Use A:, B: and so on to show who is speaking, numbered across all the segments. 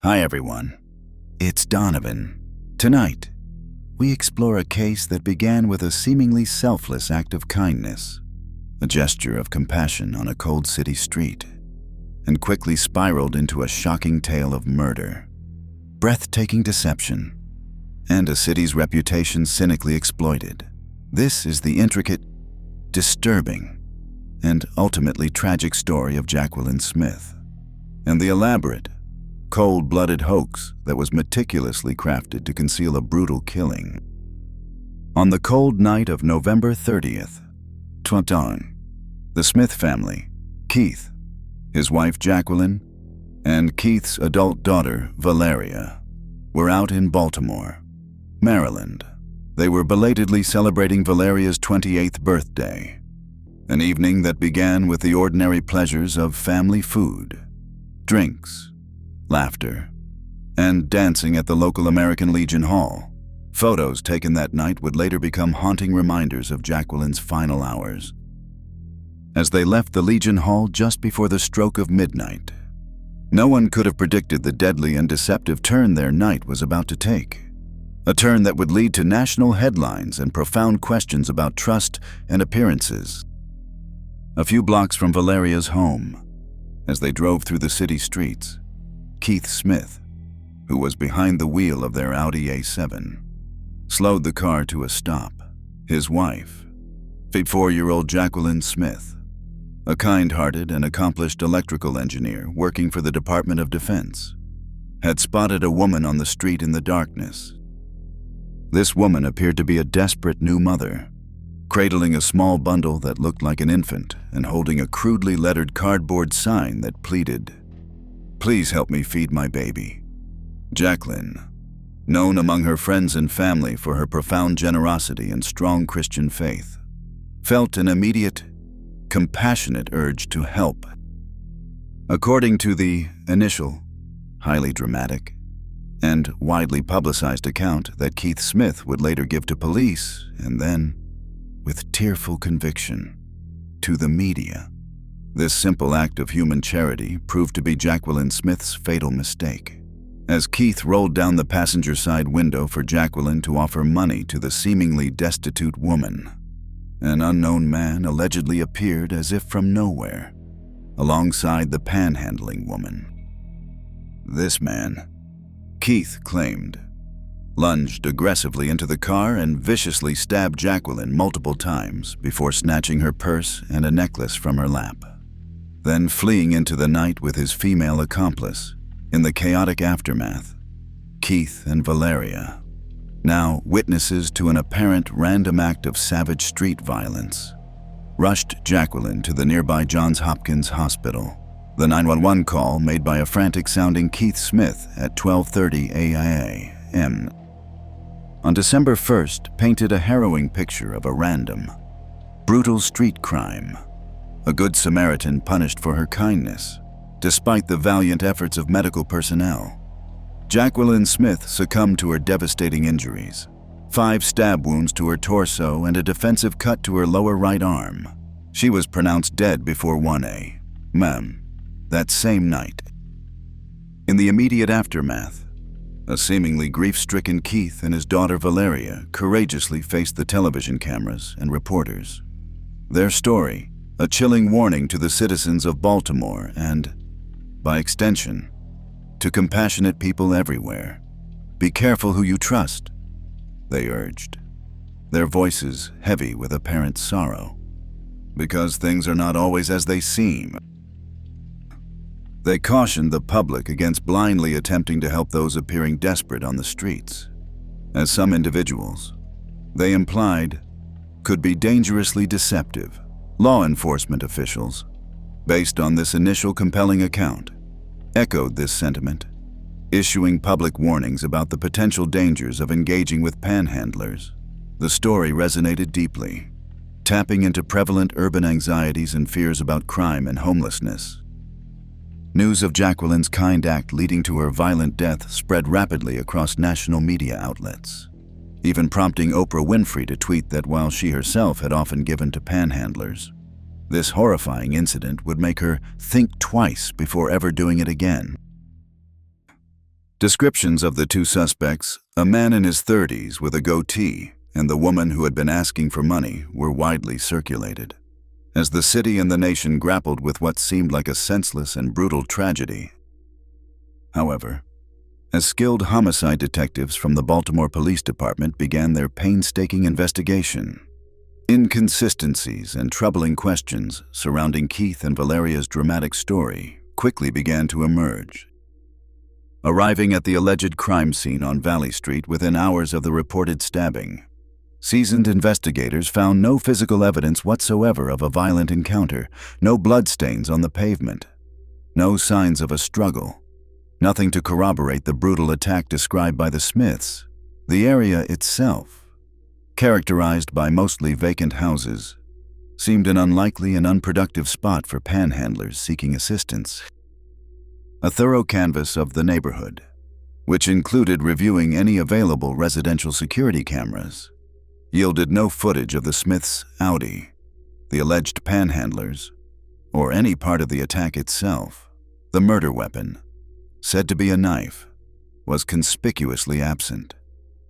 A: Hi everyone, it's Donovan. Tonight, we explore a case that began with a seemingly selfless act of kindness, a gesture of compassion on a cold city street, and quickly spiraled into a shocking tale of murder, breathtaking deception, and a city's reputation cynically exploited. This is the intricate, disturbing, and ultimately tragic story of Jacquelyn Smith, and the elaborate, cold-blooded hoax that was meticulously crafted to conceal a brutal killing. On the cold night of November 30th, 2010, the Smith family, Keith, his wife Jacquelyn, and Keith's adult daughter, Valeria, were out in Baltimore, Maryland. They were belatedly celebrating Valeria's 28th birthday, an evening that began with the ordinary pleasures of family food, drinks, laughter, and dancing at the local American Legion Hall. Photos taken that night would later become haunting reminders of Jacquelyn's final hours. As they left the Legion Hall just before the stroke of midnight, no one could have predicted the deadly and deceptive turn their night was about to take. A turn that would lead to national headlines and profound questions about trust and appearances. A few blocks from Valeria's home, as they drove through the city streets, Keith Smith, who was behind the wheel of their Audi A7, slowed the car to a stop. His wife, 54-year-old Jacquelyn Smith, a kind-hearted and accomplished electrical engineer working for the Department of Defense, had spotted a woman on the street in the darkness. This woman appeared to be a desperate new mother, cradling a small bundle that looked like an infant and holding a crudely lettered cardboard sign that pleaded, "Please help me feed my baby." Jacquelyn, known among her friends and family for her profound generosity and strong Christian faith, felt an immediate, compassionate urge to help. According to the initial, highly dramatic, and widely publicized account that Keith Smith would later give to police, and then, with tearful conviction, to the media, this simple act of human charity proved to be Jacquelyn Smith's fatal mistake. As Keith rolled down the passenger side window for Jacquelyn to offer money to the seemingly destitute woman, an unknown man allegedly appeared as if from nowhere, alongside the panhandling woman. This man, Keith claimed, lunged aggressively into the car and viciously stabbed Jacquelyn multiple times before snatching her purse and a necklace from her lap, then fleeing into the night with his female accomplice. In the chaotic aftermath, Keith and Valeria, now witnesses to an apparent random act of savage street violence, rushed Jacquelyn to the nearby Johns Hopkins Hospital. The 911 call made by a frantic-sounding Keith Smith at 12:30 a.m. on December 1st painted a harrowing picture of a random, brutal street crime, a Good Samaritan punished for her kindness, despite the valiant efforts of medical personnel. Jacquelyn Smith succumbed to her devastating injuries, 5 stab wounds to her torso and a defensive cut to her lower right arm. She was pronounced dead before 1 a.m. that same night. In the immediate aftermath, a seemingly grief-stricken Keith and his daughter Valeria courageously faced the television cameras and reporters. Their story, a chilling warning to the citizens of Baltimore and, by extension, to compassionate people everywhere. Be careful who you trust, they urged, their voices heavy with apparent sorrow, because things are not always as they seem. They cautioned the public against blindly attempting to help those appearing desperate on the streets, as some individuals, they implied, could be dangerously deceptive. Law enforcement officials, based on this initial compelling account, echoed this sentiment, issuing public warnings about the potential dangers of engaging with panhandlers. The story resonated deeply, tapping into prevalent urban anxieties and fears about crime and homelessness. News of Jacquelyn's kind act leading to her violent death spread rapidly across national media outlets, even prompting Oprah Winfrey to tweet that while she herself had often given to panhandlers, this horrifying incident would make her think twice before ever doing it again. Descriptions of the two suspects, a man in his 30s with a goatee and the woman who had been asking for money, were widely circulated. As the city and the nation grappled with what seemed like a senseless and brutal tragedy. However, as skilled homicide detectives from the Baltimore Police Department began their painstaking investigation, inconsistencies and troubling questions surrounding Keith and Valeria's dramatic story quickly began to emerge. Arriving at the alleged crime scene on Valley Street within hours of the reported stabbing, seasoned investigators found no physical evidence whatsoever of a violent encounter, no bloodstains on the pavement, no signs of a struggle, nothing to corroborate the brutal attack described by the Smiths. The area itself, characterized by mostly vacant houses, seemed an unlikely and unproductive spot for panhandlers seeking assistance. A thorough canvass of the neighborhood, which included reviewing any available residential security cameras, yielded no footage of the Smiths' Audi, the alleged panhandlers, or any part of the attack itself. The murder weapon, said to be a knife, was conspicuously absent,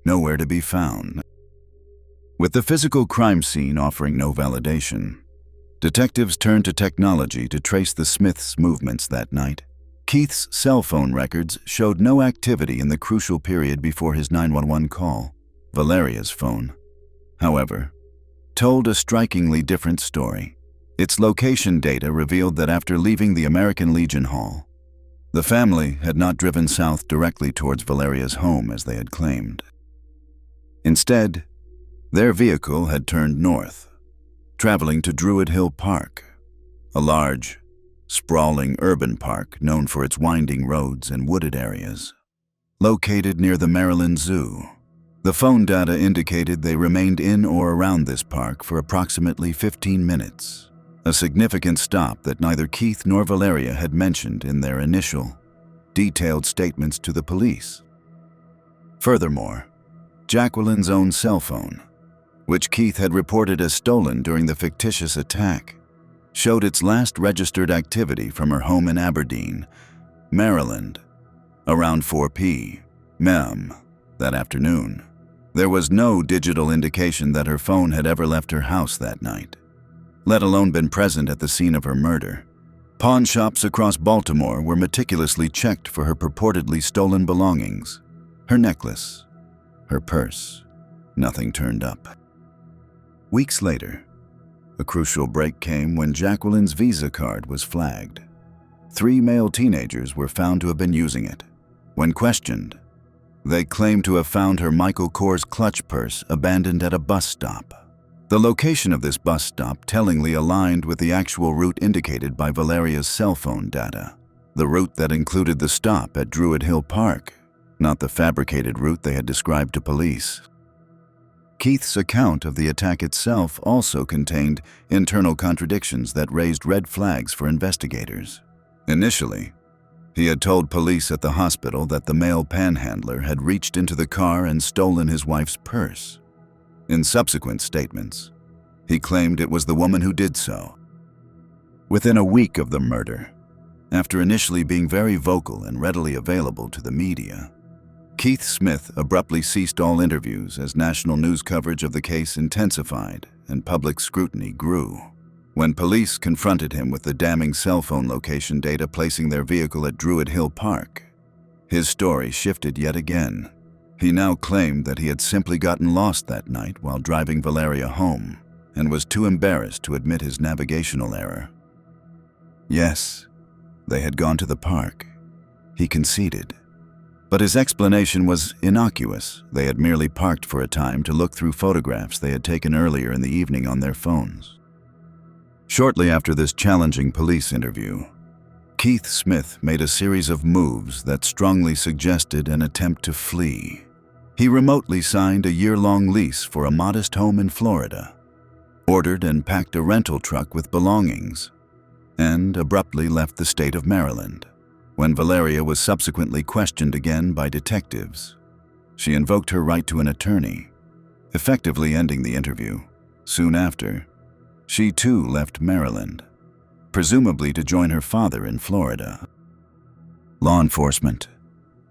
A: nowhere to be found. With the physical crime scene offering no validation, detectives turned to technology to trace the Smiths' movements that night. Keith's cell phone records showed no activity in the crucial period before his 911 call. Valeria's phone, however, told a strikingly different story. Its location data revealed that after leaving the American Legion Hall, the family had not driven south directly towards Valeria's home as they had claimed. Instead, their vehicle had turned north, traveling to Druid Hill Park, a large, sprawling urban park known for its winding roads and wooded areas. Located near the Maryland Zoo, the phone data indicated they remained in or around this park for approximately 15 minutes, a significant stop that neither Keith nor Valeria had mentioned in their initial, detailed statements to the police. Furthermore, Jacquelyn's own cell phone, which Keith had reported as stolen during the fictitious attack, showed its last registered activity from her home in Aberdeen, Maryland, around 4 p.m. that afternoon. There was no digital indication that her phone had ever left her house that night, let alone been present at the scene of her murder. Pawn shops across Baltimore were meticulously checked for her purportedly stolen belongings. Her necklace, her purse, nothing turned up. Weeks later, a crucial break came when Jacquelyn's Visa card was flagged. 3 male teenagers were found to have been using it. When questioned, they claimed to have found her Michael Kors clutch purse abandoned at a bus stop. The location of this bus stop tellingly aligned with the actual route indicated by Valeria's cell phone data, the route that included the stop at Druid Hill Park, not the fabricated route they had described to police. Keith's account of the attack itself also contained internal contradictions that raised red flags for investigators. Initially, he had told police at the hospital that the male panhandler had reached into the car and stolen his wife's purse. In subsequent statements, he claimed it was the woman who did so. Within a week of the murder, after initially being very vocal and readily available to the media, Keith Smith abruptly ceased all interviews as national news coverage of the case intensified and public scrutiny grew. When police confronted him with the damning cell phone location data placing their vehicle at Druid Hill Park, his story shifted yet again. He now claimed that he had simply gotten lost that night while driving Valeria home and was too embarrassed to admit his navigational error. Yes, they had gone to the park, he conceded. But his explanation was innocuous. They had merely parked for a time to look through photographs they had taken earlier in the evening on their phones. Shortly after this challenging police interview, Keith Smith made a series of moves that strongly suggested an attempt to flee. He remotely signed a year-long lease for a modest home in Florida, ordered and packed a rental truck with belongings, and abruptly left the state of Maryland. When Valeria was subsequently questioned again by detectives, she invoked her right to an attorney, effectively ending the interview. Soon after, she too left Maryland, presumably to join her father in Florida. Law enforcement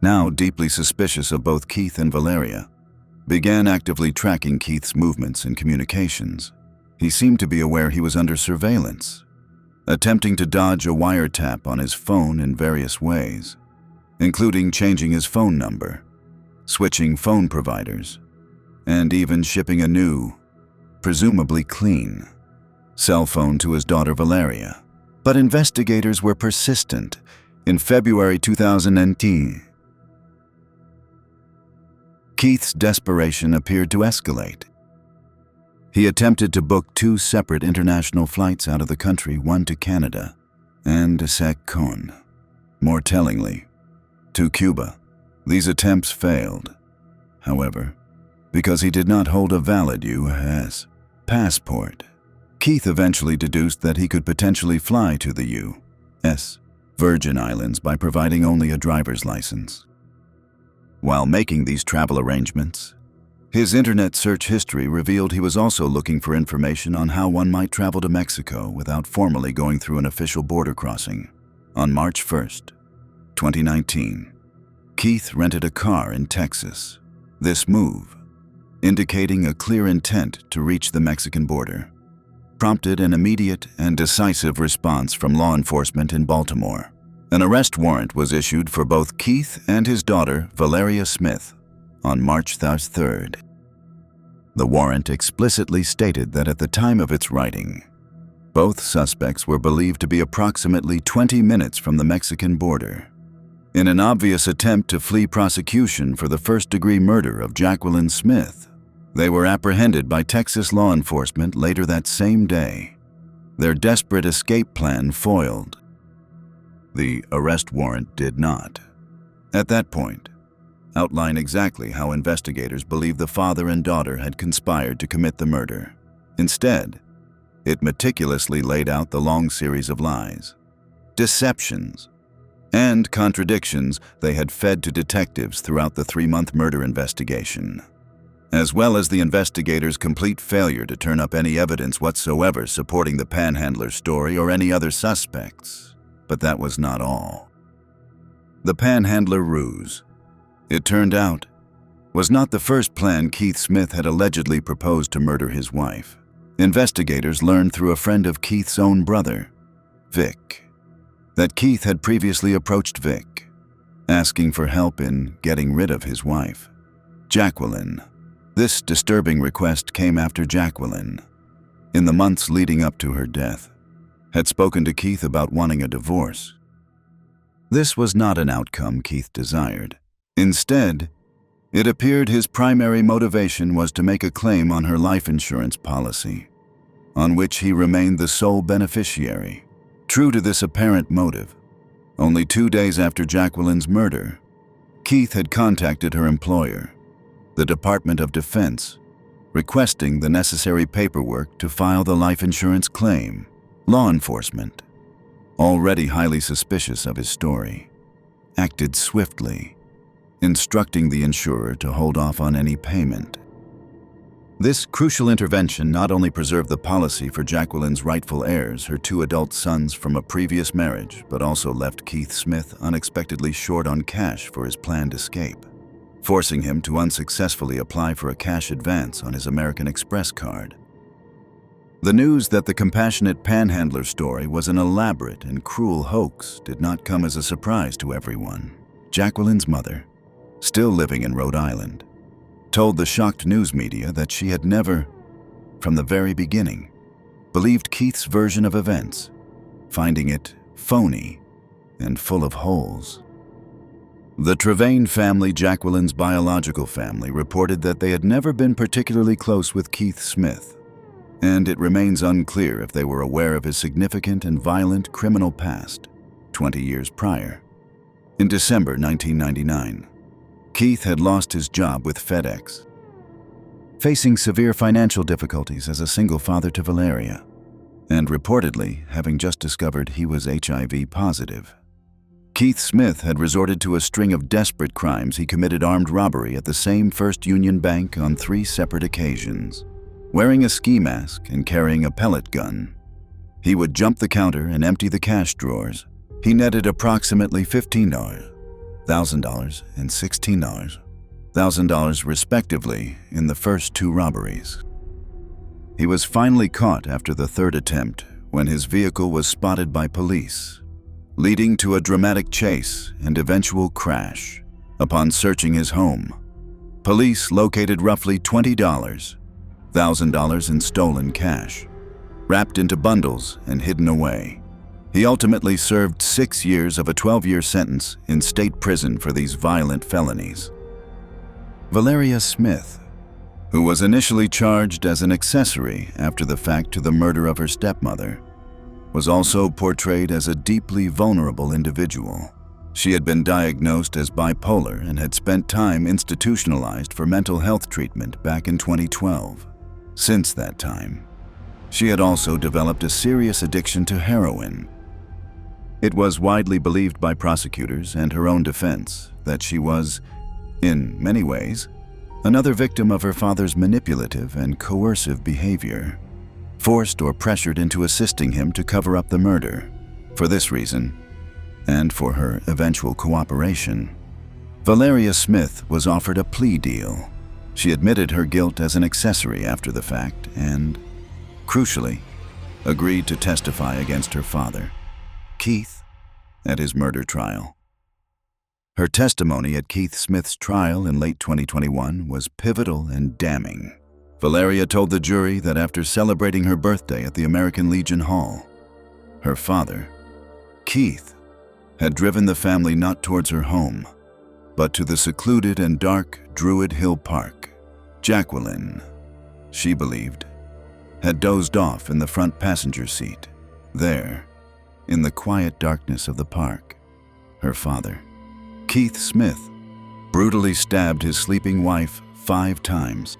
A: now deeply suspicious of both Keith and Valeria, began actively tracking Keith's movements and communications. He seemed to be aware he was under surveillance, attempting to dodge a wiretap on his phone in various ways, including changing his phone number, switching phone providers, and even shipping a new, presumably clean, cell phone to his daughter Valeria. But investigators were persistent. In February 2010, Keith's desperation appeared to escalate. He attempted to book 2 separate international flights out of the country, one to Canada and a second, more tellingly, to Cuba. These attempts failed, however, because he did not hold a valid U.S. passport. Keith eventually deduced that he could potentially fly to the U.S. Virgin Islands by providing only a driver's license. While making these travel arrangements, his internet search history revealed he was also looking for information on how one might travel to Mexico without formally going through an official border crossing. On March 1st, 2019, Keith rented a car in Texas. This move, indicating a clear intent to reach the Mexican border, prompted an immediate and decisive response from law enforcement in Baltimore. An arrest warrant was issued for both Keith and his daughter, Valeria Smith, on March 3rd. The warrant explicitly stated that at the time of its writing, both suspects were believed to be approximately 20 minutes from the Mexican border. In an obvious attempt to flee prosecution for the first-degree murder of Jacquelyn Smith, they were apprehended by Texas law enforcement later that same day, their desperate escape plan foiled. The arrest warrant did not, at that point, outline exactly how investigators believed the father and daughter had conspired to commit the murder. Instead, it meticulously laid out the long series of lies, deceptions, and contradictions they had fed to detectives throughout the 3-month murder investigation, as well as the investigators' complete failure to turn up any evidence whatsoever supporting the panhandler story or any other suspects. But that was not all. The panhandler ruse, it turned out, was not the first plan Keith Smith had allegedly proposed to murder his wife. Investigators learned through a friend of Keith's own brother, Vic, that Keith had previously approached Vic, asking for help in getting rid of his wife, Jacquelyn. This disturbing request came after Jacquelyn, in the months leading up to her death, had spoken to Keith about wanting a divorce. This was not an outcome Keith desired. Instead, it appeared his primary motivation was to make a claim on her life insurance policy, on which he remained the sole beneficiary. True to this apparent motive, only 2 days after Jacquelyn's murder, Keith had contacted her employer, the Department of Defense, requesting the necessary paperwork to file the life insurance claim. Law enforcement, already highly suspicious of his story, acted swiftly, instructing the insurer to hold off on any payment. This crucial intervention not only preserved the policy for Jacquelyn's rightful heirs, her 2 adult sons from a previous marriage, but also left Keith Smith unexpectedly short on cash for his planned escape, forcing him to unsuccessfully apply for a cash advance on his American Express card. The news that the compassionate panhandler story was an elaborate and cruel hoax did not come as a surprise to everyone. Jacquelyn's mother, still living in Rhode Island, told the shocked news media that she had never, from the very beginning, believed Keith's version of events, finding it phony and full of holes. The Trevane family, Jacquelyn's biological family, reported that they had never been particularly close with Keith Smith, and it remains unclear if they were aware of his significant and violent criminal past 20 years prior. In December 1999, Keith had lost his job with FedEx, facing severe financial difficulties as a single father to Valeria, and reportedly having just discovered he was HIV positive. Keith Smith had resorted to a string of desperate crimes. He committed armed robbery at the same First Union Bank on 3 separate occasions. Wearing a ski mask and carrying a pellet gun, he would jump the counter and empty the cash drawers. He netted approximately $15, $1,000 and $16,000 respectively in the first 2 robberies. He was finally caught after the 3rd attempt when his vehicle was spotted by police, leading to a dramatic chase and eventual crash. Upon searching his home, police located roughly $20,000 in stolen cash, wrapped into bundles and hidden away. He ultimately served 6 years of a 12-year sentence in state prison for these violent felonies. Valeria Smith, who was initially charged as an accessory after the fact to the murder of her stepmother, was also portrayed as a deeply vulnerable individual. She had been diagnosed as bipolar and had spent time institutionalized for mental health treatment back in 2012. Since that time, she had also developed a serious addiction to heroin. It was widely believed by prosecutors and her own defense that she was, in many ways, another victim of her father's manipulative and coercive behavior, forced or pressured into assisting him to cover up the murder. For this reason, and for her eventual cooperation, Valeria Smith was offered a plea deal. She admitted her guilt as an accessory after the fact and, crucially, agreed to testify against her father, Keith, at his murder trial. Her testimony at Keith Smith's trial in late 2021 was pivotal and damning. Valeria told the jury that after celebrating her birthday at the American Legion Hall, her father, Keith, had driven the family not towards her home, but to the secluded and dark Druid Hill Park. Jacquelyn, she believed, had dozed off in the front passenger seat. There, in the quiet darkness of the park, her father, Keith Smith, brutally stabbed his sleeping wife 5 times.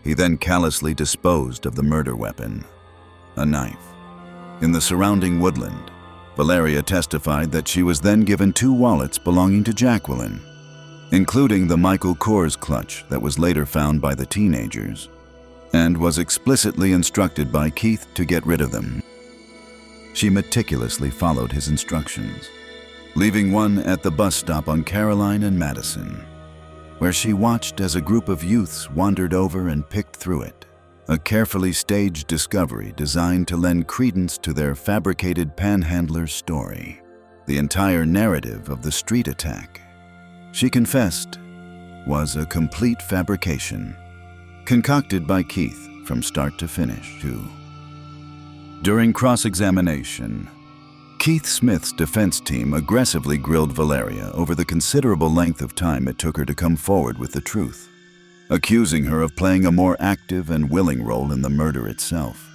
A: He then callously disposed of the murder weapon, a knife, in the surrounding woodland. Valeria testified that she was then given 2 wallets belonging to Jacquelyn, including the Michael Kors clutch that was later found by the teenagers, and was explicitly instructed by Keith to get rid of them. She meticulously followed his instructions, leaving one at the bus stop on Caroline and Madison, where she watched as a group of youths wandered over and picked through it, a carefully staged discovery designed to lend credence to their fabricated panhandlers' story, the entire narrative of the street attack. She confessed was a complete fabrication, concocted by Keith from start to finish, too. During cross-examination, Keith Smith's defense team aggressively grilled Valeria over the considerable length of time it took her to come forward with the truth, accusing her of playing a more active and willing role in the murder itself,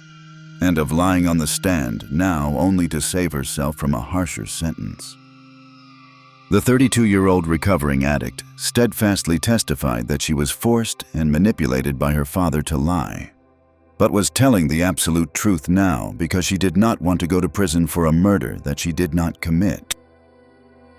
A: and of lying on the stand now only to save herself from a harsher sentence. The 32-year-old recovering addict steadfastly testified that she was forced and manipulated by her father to lie, but was telling the absolute truth now because she did not want to go to prison for a murder that she did not commit.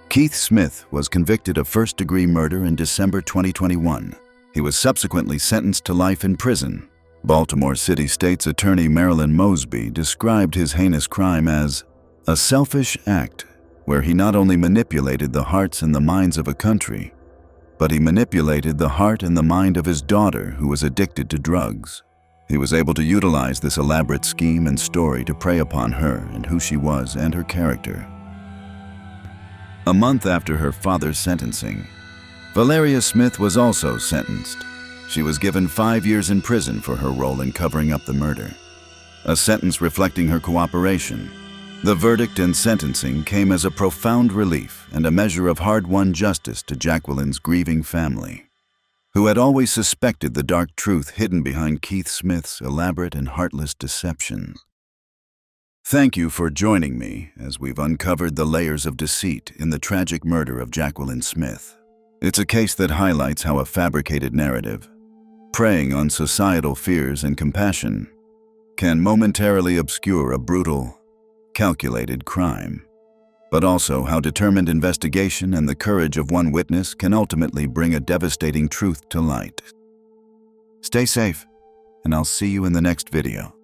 A: Keith Smith was convicted of first-degree murder in December 2021. He was subsequently sentenced to life in prison. Baltimore City State's Attorney Marilyn Mosby described his heinous crime as a selfish act where he not only manipulated the hearts and the minds of a country, but he manipulated the heart and the mind of his daughter who was addicted to drugs. He was able to utilize this elaborate scheme and story to prey upon her and who she was and her character. A month after her father's sentencing, Valeria Smith was also sentenced. She was given 5 years in prison for her role in covering up the murder, a sentence reflecting her cooperation. The verdict and sentencing came as a profound relief and a measure of hard-won justice to Jacquelyn's grieving family, who had always suspected the dark truth hidden behind Keith Smith's elaborate and heartless deception. Thank you for joining me as we've uncovered the layers of deceit in the tragic murder of Jacquelyn Smith. It's a case that highlights how a fabricated narrative, preying on societal fears and compassion, can momentarily obscure a brutal, calculated crime, but also how determined investigation and the courage of one witness can ultimately bring a devastating truth to light. Stay safe, and I'll see you in the next video.